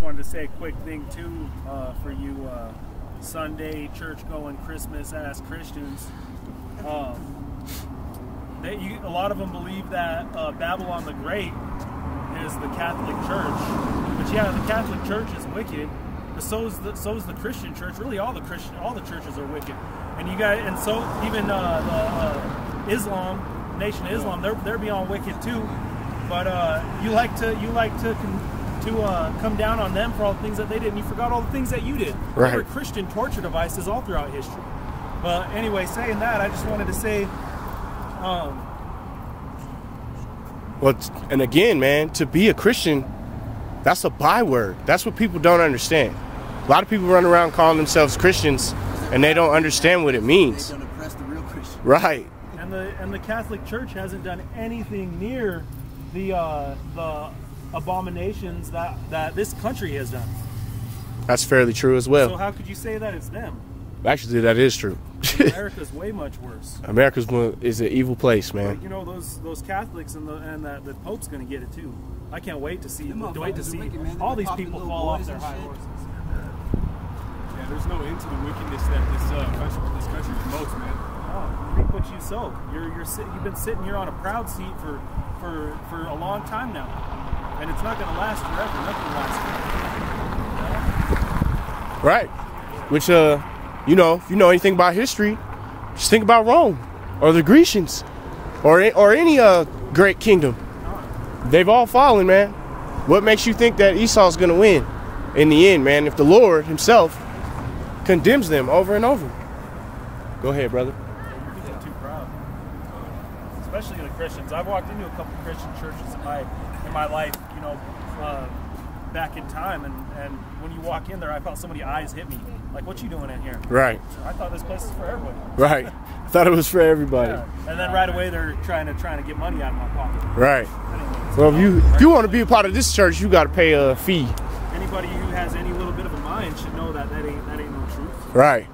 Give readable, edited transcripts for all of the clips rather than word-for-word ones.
wanted to say a quick thing too for you Sunday church-going Christmas-ass Christians. A lot of them believe that Babylon the Great is the Catholic Church, but yeah, the Catholic Church is wicked. But so is the Christian Church. Really, all the churches are wicked. And you guys, and so even the Islam, Nation of Islam, they're beyond wicked too. But you like to come down on them for all the things that they did, and you forgot all the things that you did. Right. There were Christian torture devices all throughout history. But anyway, saying that, I just wanted to say, well, and again, man, to be a Christian, that's a byword. That's what people don't understand. A lot of people run around calling themselves Christians, and they don't understand what it means. They don't oppress the real Christians. Right. And the Catholic Church hasn't done anything near the abominations that this country has done. That's fairly true as well. So how could you say that it's them? Actually, that is true. America's way much worse. America's is an evil place, man. But, you know, those Catholics and the Pope's going to get it too. I can't wait to see all these people fall off their high horses. Yeah, there's no end to the wickedness that this country promotes, man. Oh, reap what you sow. You've been sitting here on a proud seat for a long time now, and it's not going to last forever. Nothing lasts forever. Right. Which you know, if you know anything about history, just think about Rome or the Grecians or any great kingdom. They've all fallen, man. What makes you think that Esau's going to win in the end, man, if the Lord himself condemns them over and over? Go ahead, brother. You're getting too proud. Especially the Christians. I've walked into a couple of Christian churches in my life, you know, back in time, and when you walk in there, I felt somebody's eyes hit me. Like, what you doing in here? Right. I thought this place is for everybody. Right. I thought it was for everybody. Yeah. And then right away they're trying to get money out of my pocket. Right. Anyway, Well, if you want to be a part of this church, you got to pay a fee. Anybody who has any little bit of a mind should know that ain't no truth. Right.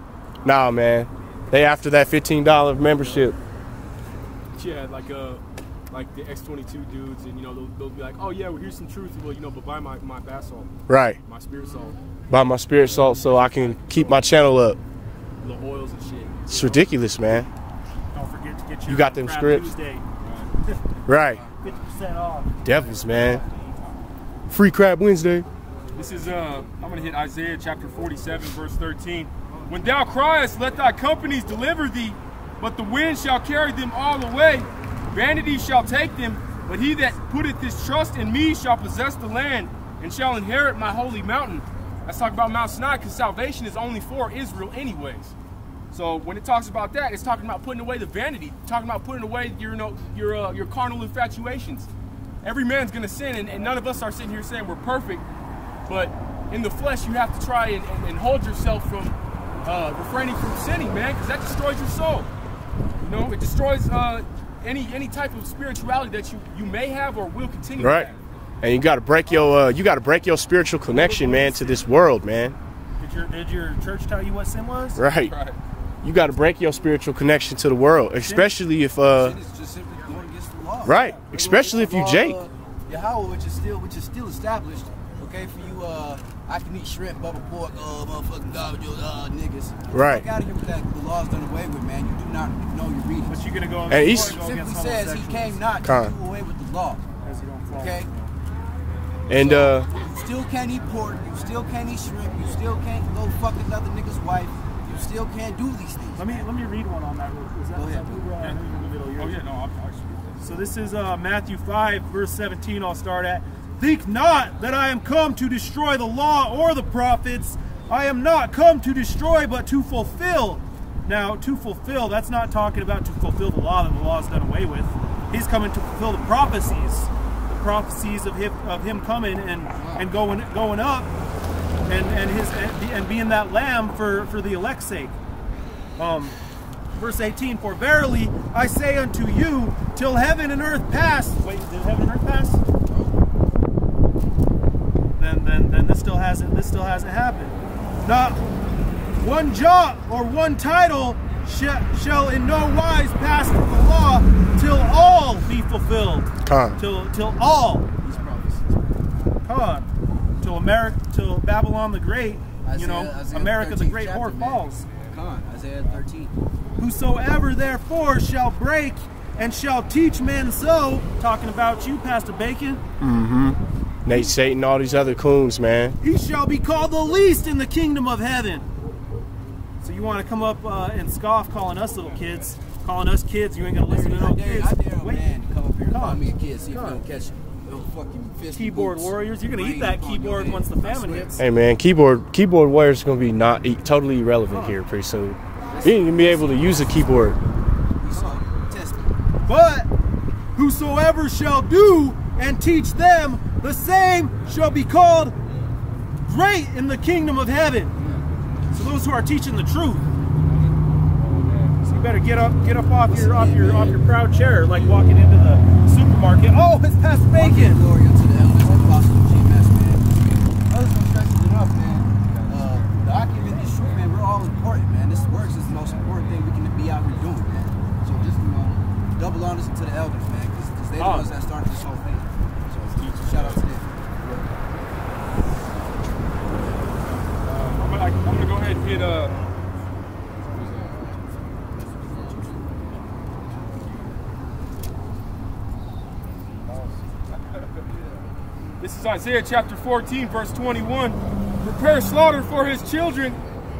Nah, man. They after that $15 membership. Yeah, like the X-22 dudes, and you know they'll be like, oh yeah, well here's some truth, well you know, but buy my bath salt, Right. my spirit salt, Buy my spirit salt so I can keep my channel up. the oils and shit. It's ridiculous, man. Don't forget to get your You got them Crab scripts. Tuesday. Right. 50% off. Devils, man. Free Crab Wednesday. This is I'm gonna hit Isaiah chapter 47 verse 13. When thou criest, let thy companies deliver thee, but the wind shall carry them all away. Vanity shall take them, but he that putteth his trust in me shall possess the land and shall inherit my holy mountain. Let's talk about Mount Sinai, because salvation is only for Israel anyways. So when it talks about that, it's talking about putting away the vanity, talking about putting away your carnal infatuations. Every man's gonna sin, and none of us are sitting here saying we're perfect, but in the flesh you have to try and hold yourself from refraining from sinning, man, because that destroys your soul. You know, it destroys any type of spirituality that you may have or will continue to have. And you got to break your spiritual connection, man, to this world, man. Did your church tell you what sin was? Right. You got to break your spiritual connection to the world, especially if Sin is just simply going against the law. right, especially if you Jake. Yahawashi, which is still established. Okay, for you, I can eat shrimp, bubble pork, motherfucking garbage, niggas. Right. Get out of here with that. The law's done away with, man. You do not know your reading. But you're gonna go. And he's simply says he came not to do away with the law. Okay. And You still can't eat pork. You still can't eat shrimp. You still can't go fuck another nigga's wife. You still can't do these things. Let me read one on that. Is that, Go ahead. So this is Matthew 5 verse 17. I'll start at. Think not that I am come to destroy the law or the prophets. I am not come to destroy, but to fulfill. Now, to fulfill, that's not talking about to fulfill the law that the law is done away with. He's coming to fulfill the prophecies of him coming and going up, and being that lamb for the elect's sake. Verse 18. For verily I say unto you, till heaven and earth pass. Wait, did heaven and earth pass? Then this still hasn't happened. Not one jot or one title shall in no wise pass from the law till all be fulfilled. Till all. Till till Babylon the Great, Isaiah America the 13th great chapter, whore man. falls. Come on, Isaiah 13. Whosoever therefore shall break and shall teach men so, talking about you, Pastor Bacon. Nate, Satan, all these other coons, man. He shall be called the least in the kingdom of heaven. So you want to come up and scoff calling us little kids, calling us kids, you ain't going to listen to no kids. I dare a Wait. man to come up here and Come call on. me a kid, see if Come he on. don't catch it. Little fucking fist Keyboard boots, warriors, you're going to eat rain that upon your keyboard head. once the I famine swear. hits. Hey, man, keyboard warriors gonna be totally irrelevant here pretty soon. You ain't gonna be able to use a keyboard. Esau, test me. But whosoever shall do and teach them, the same shall be called great in the kingdom of heaven. So those who are teaching the truth. So you better get up off your proud chair, like walking into the supermarket. Oh, it's Pastor Bacon. Glory unto the elders and apostles of GMS, man. Others don't stress it enough, man. The document is true, man. We're all important, man. This works is the most important thing we can be out here doing, man. So just, double honors to the elders, man, because they're the ones that started this whole thing. So shout out to them. I'm gonna go ahead and hit This is Isaiah chapter 14, verse 21. Prepare slaughter for his children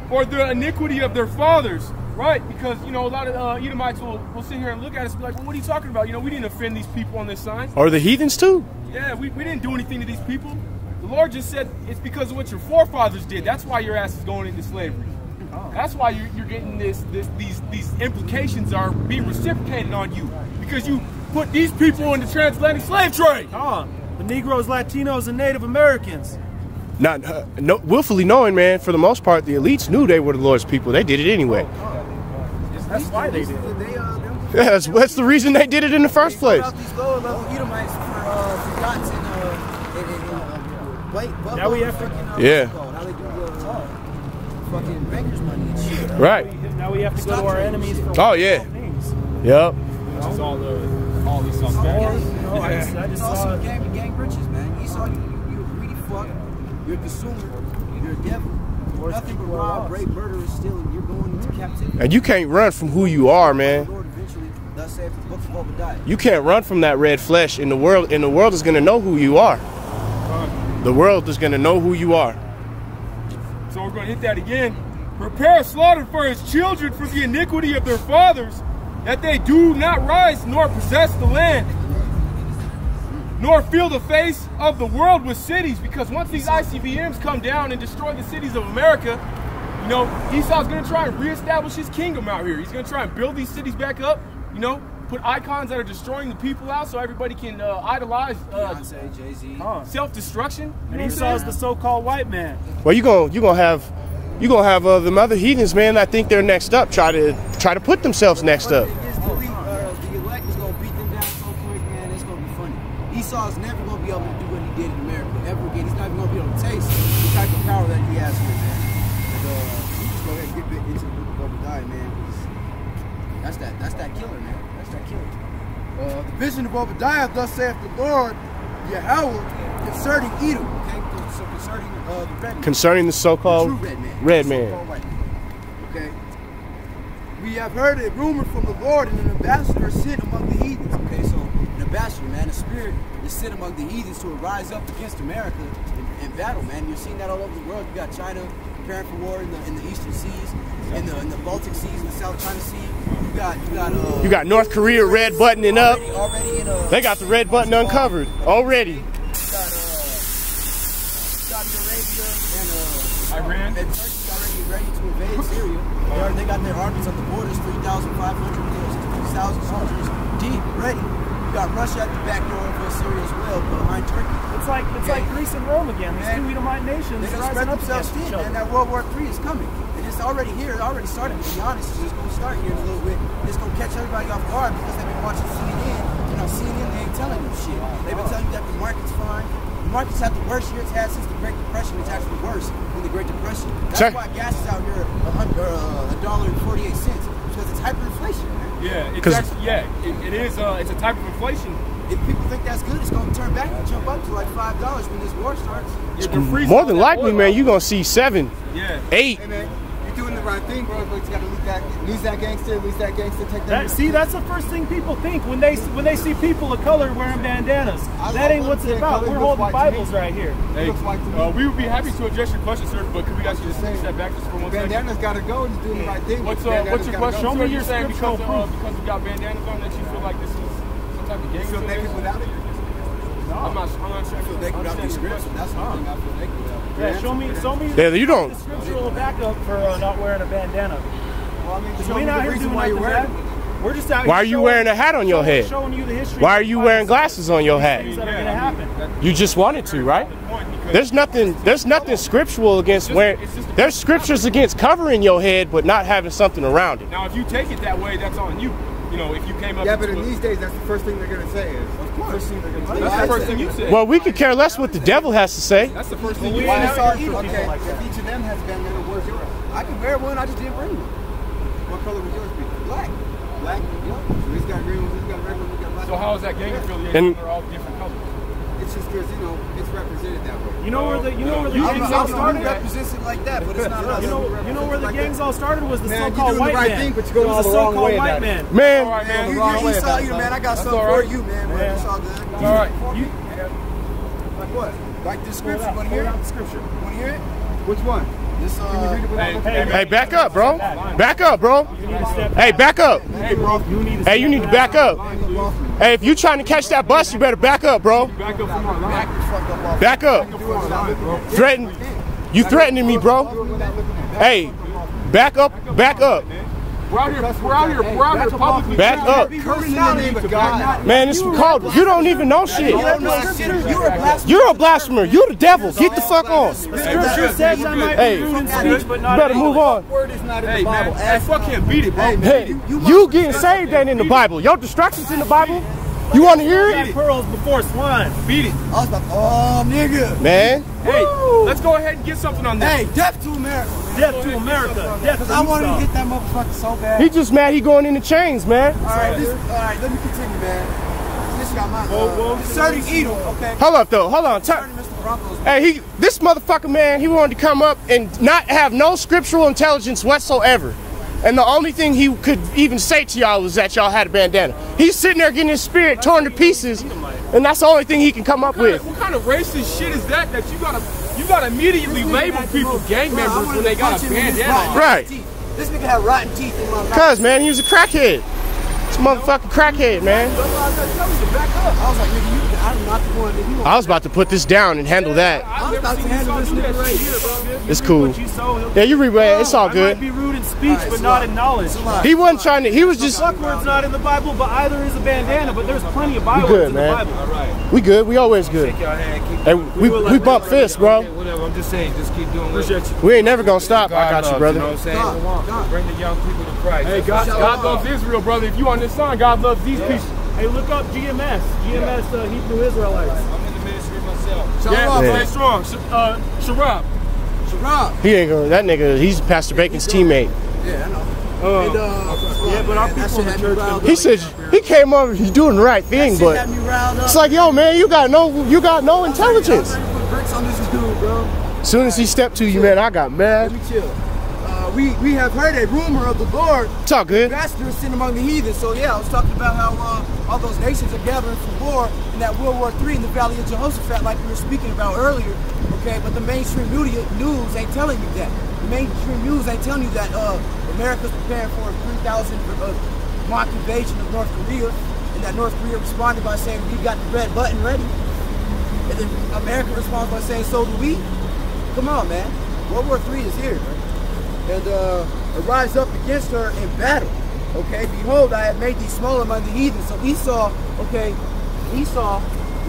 for the iniquity of their fathers. Right? Because, a lot of Edomites will sit here and look at us and be like, well, what are you talking about? We didn't offend these people on this sign. Or the heathens too. Yeah, we didn't do anything to these people. The Lord just said it's because of what your forefathers did. That's why your ass is going into slavery. That's why you're getting these implications are being reciprocated on you. Because you put these people in the transatlantic slave trade. The Negroes, Latinos, and Native Americans. Not willfully knowing, man. For the most part, the elites knew they were the Lord's people. They did it anyway. That's why they did it. Yeah, that's the reason they did it in the first place. These lower-level Edomites for yachts and Now we have to, Yeah. How they do fucking bankers' money and shit. Right. now we have to go to our enemies for Oh, yeah. things. Yep. Which is all these suspects. I just Saw saw some gang riches, man. Esau, you a greedy fuck. You're a consumer. You're a devil. Nothing but rob, rape, murder, and stealing. You're going into captivity. And you can't run from who you are, man. Lord eventually, thus saith the book of Obadiah. You can't run from that red flesh. And the world is going to know who you are. The world is going to know who you are. So we're going to hit that again. Prepare slaughter for his children for the iniquity of their fathers, that they do not rise nor possess the land, nor fill the face of the world with cities. Because once these ICBMs come down and destroy the cities of America, Esau's going to try and reestablish his kingdom out here. He's going to try and build these cities back up, put icons that are destroying the people out so everybody can idolize Beyonce, Jay-Z. self-destruction. And Esau's the so-called white man. Well, you gonna have them other heathens, man. I think they're next up. Try to put themselves next up. The elect is going to beat them down so quick, man. It's going to be funny. Esau's never going to be able to do what he did in America ever again. He's not even going to be able to taste the type of power that he has here, man. And we just go ahead and get into the book of Obadiah, man. That's that killer, man. That's that killer. The vision of Obadiah, thus saith the Lord Yahawah, concerning Edom. Okay, so concerning the red man. Concerning the so-called The true red The man. so-called white man. Okay. We have heard a rumor from the Lord, and an ambassador is sent among the heathens. Okay, so an ambassador, man, a spirit is sent among the heathens to rise up against America in battle, man. You're seeing that all over the world. You got China preparing for war in the eastern seas, in the Baltic seas, in the South China Sea. You got North Korea red buttoning up. Already in They got the red button uncovered already. You got Saudi Arabia and Iran. And Turkey's already ready to invade Syria. They got their armies on the borders, 3,500, 6,000 soldiers deep, ready. You got Russia at the back door of Syria as well, behind Turkey. It's like Greece and Rome again. These two Edomite nations They rising spread up themselves against each thin, other. man. That World War III is coming. And it's already here. It already started. To be honest, it's just going to start here in a little bit. It's going to catch everybody off guard because they've been watching CNN. And on CNN, they ain't telling you shit. They've been telling you that the market's fine. The market's had the worst year it's had since the Great Depression. It's actually worse than the Great Depression. That's why gas is out here $1.48 because it's hyperinflation, man. Yeah, it's actually, it is. It's a type of inflation if people think that's good, it's gonna turn back and jump up to like $5 when this war starts. More than likely, man, you're gonna see 7, 8. Hey man, you're doing the right thing, bro. But you gotta lose that gangster, take that. See, that's the first thing people think when they see people of color wearing bandanas. That ain't what's it about. We're holding Bibles right here. Hey, we would be happy to address your question, sir, but could we guys just step back just for 1 second? Bandanas gotta go. He's doing the right thing. What's your question? Show me your saying scriptural proof. Because we got bandanas on that you feel like this is some type of gang. You feel naked without it? I'm not sure. I feel naked without these scripts. That's the thing I feel naked without. Yeah, show me Yeah, you don't. the scriptural backup for not wearing a bandana. Well, I mean, We're not here doing nothing bad. We're just out here. Why are you wearing a hat on your head? Showing you the history. Why are you wearing glasses on your hat? Things that are gonna happen. You just wanted to, right? There's nothing scriptural against wearing. There's scriptures against covering your head but not having something around it. Now, if you take it that way, that's on you. You know, if you came up. Yeah, but in these days, that's the first thing they're gonna say is. Of course. That's the first thing you said. Well, we could care less what the devil has to say. That's the first thing you Why said. it's all okay, like if each of them has bandana, where's yours? I can wear one, I just didn't bring one. What color would yours be? Black. Black? Yeah. So he's got green ones, he's got red ones, he's got black. So how is that gang affiliated? And- They're all different colors. It's just because, you know, it's represented that way. You know where the gangs all He started? represents it like that, but it's not us. You know where the gangs all started was the Man, you're so-called doing the white right man. thing, but you're going It all was the a wrong so-called way white about man. Man, All right, man. You saw you, man. I got something for you, man. It's all good. All right. Like what? Like the scripture. You want to hear it? The scripture. Want to hear it? Which one? This, can you read it without looking at it? hey, back up, bro. Back up, bro. You need to step Hey, back up. Hey, bro. Hey, you need to back up. Hey, if you trying to catch that bus, you better back up, bro. Back up from our line. Back up. You threatening me, bro. Hey, back up. Back up. We're out here publicly. Back up. Cursing the name of God. Man, it's called. You don't even know shit. You're a blasphemer. You're the devil. Get the fuck on. Scripture says I might Hey, be rude in speech, but you not better in move knowledge. on. Word is not in Hey, the Bible. man. Fuck him. Beat it, bro. Hey, you getting saved ain't in the Bible. Your destruction's in the Bible. You want to hear Got it? pearls before swine. Beat it. I was about, oh, nigga. Man. Hey, let's go ahead and get something on this. Hey, death to America. Death to America. Death to I wanted to Esau. get that motherfucker so bad. He just mad he going into chains, man. All right, let me continue, man. This got my concerning Edom, okay? Hold up, though. Hold on. Concerning Mr. Broncos. Hey, this motherfucker, man, he wanted to come up and not have no scriptural intelligence whatsoever. And the only thing he could even say to y'all was that y'all had a bandana. He's sitting there getting his spirit torn to pieces, and that's the only thing he can come up with. What kind of racist shit is that you gotta immediately label people gang members when they got a bandana? Right. This nigga had rotten teeth in my mouth. Cuz, man, he was a crackhead. It's a motherfucking crackhead, man. I was like, nigga, I'm not the one that you I was about to put this down and handle that. I was about to handle this nigga right here, bro. It's cool. What you sow, he'll Yeah, you read, man. It's all I might good. be rude in speech, but not in knowledge. He wasn't trying to, he was just, Fuck word's not in the Bible, but either is a bandana, but there's plenty of Bibles good, in man. the Bible. we good. We always good. Hey, we bump fists, bro. Whatever, I'm just saying, just keep doing what Appreciate you. We ain't never gonna stop. I got you, You brother. know what I'm saying? Bring the young people to Christ. Hey, God loves Israel, brother. If you on this song, God loves these people. Hey, look up GMS. GMS Hebrew Israelites. I'm in the ministry myself. Yeah, Yeah. stay strong. Sharab. Sharab. He ain't gonna, that nigga, he's Pastor Bacon's teammate. Yeah, I know. Yeah, but our people in the church don't He said, he came over, he's doing the right thing, That shit but had me riled up. it's like, yo, man, you got no intelligence. I'm ready to put bricks on this dude, bro. As soon as he stepped to you, man, I got mad. Let me chill. We have heard a rumor of the Lord. It's all good. Ambassadors sent among the heathen. So yeah, I was talking about how all those nations are gathering for war in that World War III in the Valley of Jehoshaphat, like we were speaking about earlier. Okay, but the mainstream news ain't telling you that. The mainstream news ain't telling you that America's preparing for a 3,000 mock invasion of North Korea, and that North Korea responded by saying we got the red button ready, and then America responds by saying so do we. Come on, man. World War III is here, man. And arise up against her in battle. Okay, behold, I have made thee small among the heathen. So Esau, okay, Esau,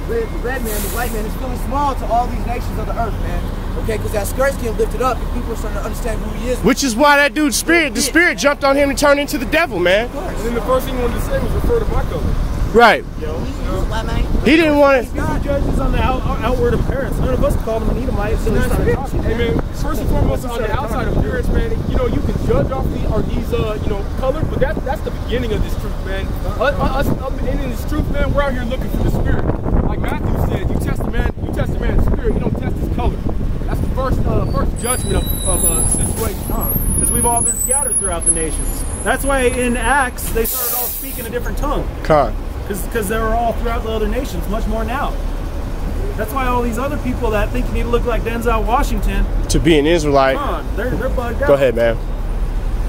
the red man, the white man, is feeling small to all these nations of the earth, man. Okay, because that skirt's getting lifted up and people are starting to understand who he is. Which is why that dude's spirit, the spirit jumped on him and turned into the devil, man. And then the first thing he wanted to say was refer to my color. Right. He didn't want to. God judges on the outward appearance. None of us called him an Edomite until he started talking. Hey man, first and foremost, on the outside appearance, man, you know, you can judge off these colors, but that's the beginning of this truth, man. Us in this truth, man, we're out here looking for the spirit. Like Matthew said, you test a man's spirit, you don't test his color. That's the first judgment of the situation. Because we've all been scattered throughout the nations. That's why in Acts they started all speaking a different tongue. Because they were all throughout the other nations, much more now. That's why all these other people that think you need to look like Denzel Washington To be an Israelite. they're bugged out. Go ahead, man.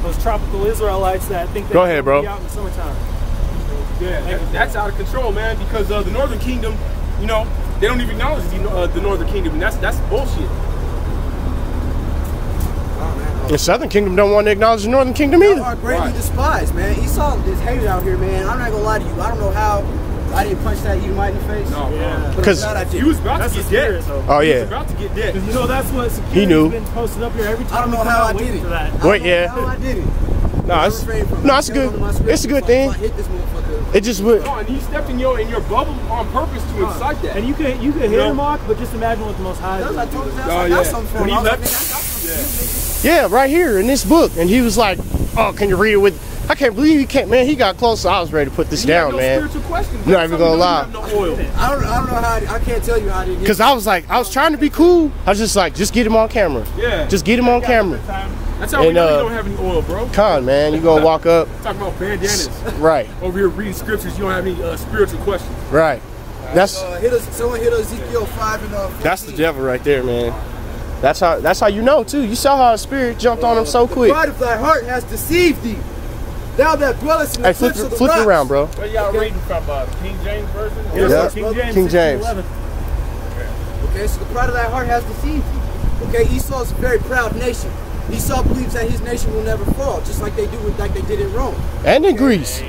Those tropical Israelites that think they Go ahead, bro. be out in the summertime. Yeah, that's out of control, man. Because the Northern Kingdom, you know, they don't even acknowledge the Northern Kingdom, and that's bullshit. The Southern Kingdom don't want to acknowledge the Northern Kingdom either. Are greatly despised, man. Esau is hated out here, man. I'm not gonna lie to you. I don't know how I didn't punch that Edomite in the face. No, Yeah. Because he was about to get dead. oh He was yeah, about to get dead. You know, that's what security's He knew. been posted up here every time. I don't know we come how out I did waiting it. for that. Wait, yeah. How I did it. no, it's a good, it's a good thing. Hit this motherfucker. It just would. No, and he stepped in your bubble on purpose to incite that. And you can hit him off, but just imagine what the Most High is. I told him Oh, I yeah. got something for When him. he I was left- like, man, I got something. Yeah, right here in this book, and he was like, "Oh, can you read it with?" I can't believe he can't, man. He got close, so I was ready to put this He had down, no man. spiritual questions. Not even gonna lie. No oil. I don't know how I can't tell you how I did it. Because I was like, I was trying to be cool. I was just like, just get him on camera. Yeah. Just get him on camera. That's how we And, know you don't have any oil, bro. Con, man, you gonna walk up. Talking about bandanas. Right, Over here reading scriptures, you don't have any spiritual questions. right. That's Someone hit Ezekiel 5 and 14. that's the devil right there, man. That's how you know too. You saw how a spirit jumped on him so The quick. pride of thy heart has deceived thee. Thou that dwellest in the Hey, flip cliffs of the it rocks. around, bro. What y'all reading from King James version? Yes, Yeah. King James. King James. 16:11. Okay, so the pride of thy heart has deceived thee. Okay, Esau is a very proud nation. Esau believes that his nation will never fall, just like they did in Rome. And in Greece.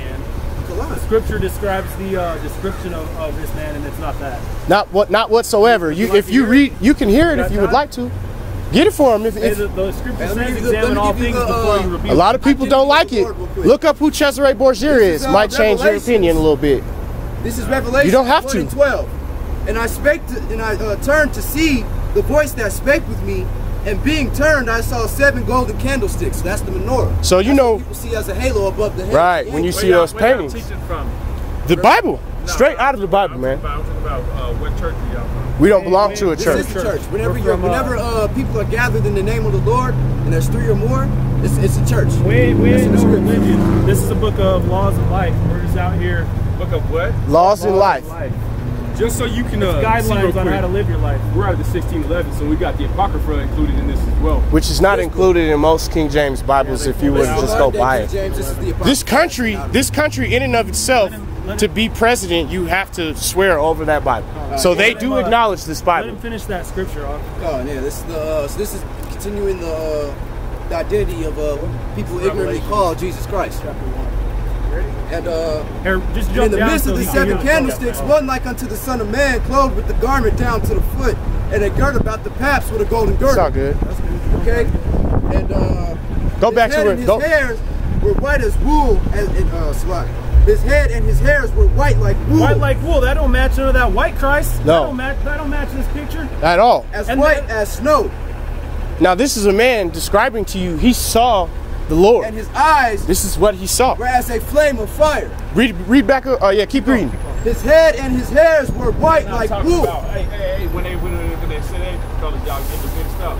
Colossians. Scripture describes the description of this man, and it's not that. Not whatsoever. If you read, you can hear it if you would like to. Get it for him. If The scripture Let me says give you- examine all let me give things you the, before you rebuke. a lot of people don't like it. Look up who Cesare Borgia is. Might change your Revelations. opinion a little bit. This is Revelation You don't have to. 12. And I turned to see the voice that spake with me, and being turned, I saw 7 golden candlesticks. That's the menorah. So you That's know, what people see as a halo above the head. right? When you see those paintings, teaching from? the Bible, straight out of the Bible, I'm man. talking about what church are y'all from? We don't belong to a This church. is the church. Whenever We're from, people are gathered in the name of the Lord, and there's 3 or more, it's a church. We ain't That's in the no scripture. religion. This is a book of laws of life. We're just out here. Book of what? Laws in life. Just so you can see real Guidelines on quick, how to live your life. we're out of the 1611, so we got the Apocrypha included in this as well. Which is not included in most King James Bibles if you were to just go buy it. This country in and of itself, to be president, you have to swear over that Bible. So they do acknowledge this Let him Bible. finish that scripture off. Oh yeah, this is so this is continuing the identity of what people ignorantly call Jesus Christ. And Here, just in jump the down midst so of the he can hear 7 the candlesticks, one like unto the Son of Man, clothed with the garment down to the foot, and a girt about the paps with a golden It's all girdle. good. Okay, and Go back to where. his Go. hairs were white as wool, his head and his hairs were white like wool. White like wool. That don't match none of that white Christ. No. That don't match this picture. At all. as and white then- as snow, Now this is a man describing to you. He saw the Lord. and his eyes This is what he saw. were as a flame of fire. Read back. Oh yeah, keep reading. His head and his hairs were white I'm like talking wool. about, hey, when they say that, because y'all get the mixed up.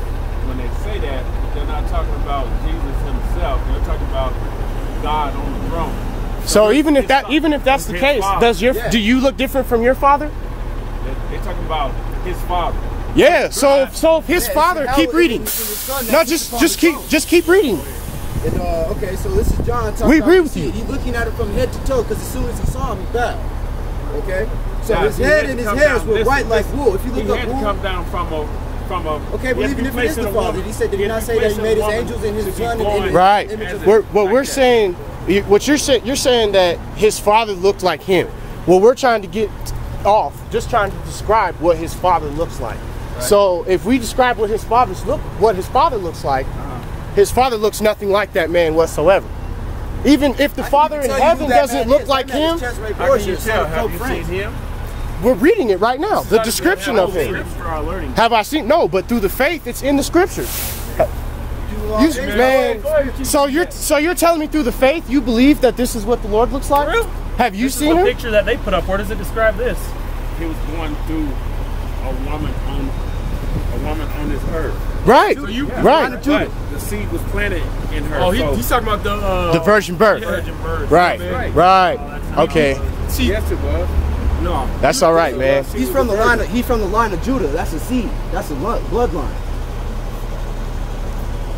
When they say that, they're not talking about Jesus himself. They're talking about God on the throne. So even if that's the His case, father. do you look different from your father? They're talking about his father. Yeah. So if his father, How keep it reading. is in his son, No, that's his just father's keep reading. And, okay, so this is John talking We about agree the with you. seed. He's looking at it from head to toe because as soon as he saw him, he bowed. Okay? So Now, his he head had and to his come hairs down. were Listen, white like listen. wool. If you He look had up to wool, come down from a okay, but even if it is the father, he said, did he not say that he made his angels in his son and in Right. the image of What we're saying, what you're saying that his father looked like him. Well, we're trying to get off, just trying to describe what his father looks like. Right. So if we describe what his father looks like, his father looks nothing like that man whatsoever. Even if the Father in heaven doesn't look like him, How can you tell? Have you seen him? we're reading it right now. The description of him. Scripture are learning. Have I seen? No, but through the faith, it's in the scriptures. Man, so you're telling me through the faith you believe that this is what the Lord looks like? Have you seen him? The picture that they put up, where does it describe this? He was born through a woman on this earth. Right, right. But the seed was planted in her. Oh, he's talking about The virgin birth. Virgin birth. Right, right. Okay, See, Yes, it was. no. that's all right, man. He's from the line of Judah. That's a seed. That's a bloodline.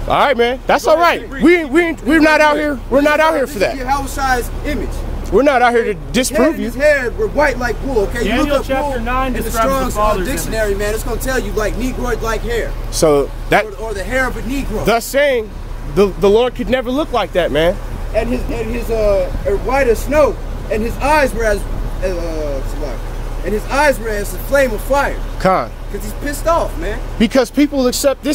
All right, man. That's all right. We're not out here. We're not out here for This is that. Yahawashi's image. We're not out here to His head disprove and you. his hair were white like wool. Okay, you Daniel look up chapter wool 9 in the describes the Strong's Father's dictionary, man. It's gonna tell you like Negroid-like hair, So that, or the hair of a Negro. thus saying, the Lord could never look like that, man. And his white as snow, and his eyes were as a flame of fire. Con. Because he's pissed off, man. Because people accept this